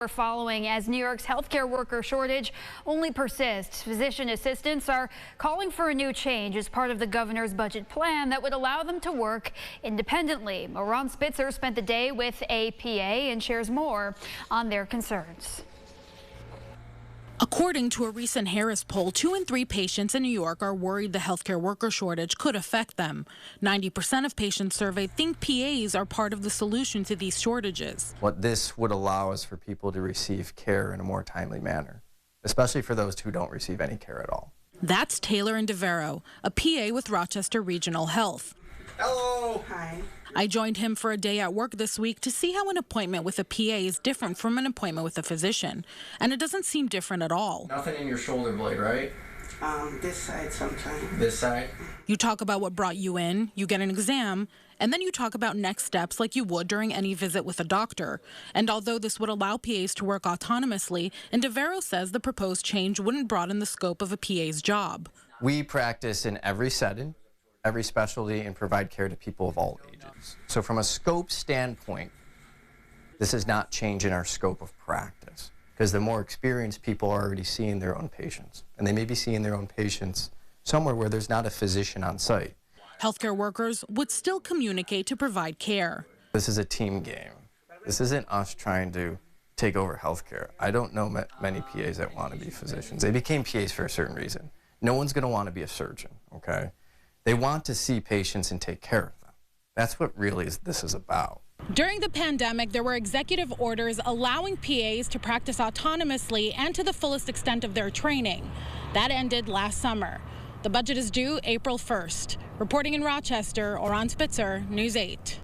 We're following as New York's healthcare worker shortage only persists. Physician assistants are calling for a new change as part of the governor's budget plan that would allow them to work independently. Ron Spitzer spent the day with a PA and shares more on their concerns. According to a recent Harris poll, 2 in 3 patients in New York are worried the healthcare worker shortage could affect them. 90% of patients surveyed think PAs are part of the solution to these shortages. What this would allow is for people to receive care in a more timely manner, especially for those who don't receive any care at all. That's Taylor Indivero, a PA with Rochester Regional Health. Hello. Hi. I joined him for a day at work this week to see how an appointment with a PA is different from an appointment with a physician. And it doesn't seem different at all. Nothing in your shoulder blade, right? This side sometimes. This side? You talk about what brought you in, you get an exam, and then you talk about next steps like you would during any visit with a doctor. And although this would allow PAs to work autonomously, Indivero says the proposed change wouldn't broaden the scope of a PA's job. We practice in every setting, every specialty, and provide care to people of all ages. So from a scope standpoint, this is not changing our scope of practice, because the more experienced people are already seeing their own patients, and they may be seeing their own patients somewhere where there's not a physician on site. Healthcare workers would still communicate to provide care. This is a team game. This isn't us trying to take over healthcare. I don't know many PAs that want to be physicians. They became PAs for a certain reason. No one's going to want to be a surgeon, okay? They want to see patients and take care of them. That's what really this is about. During the pandemic, there were executive orders allowing PAs to practice autonomously and to the fullest extent of their training. That ended last summer. The budget is due April 1st. Reporting in Rochester, Ron Spitzer, News 8.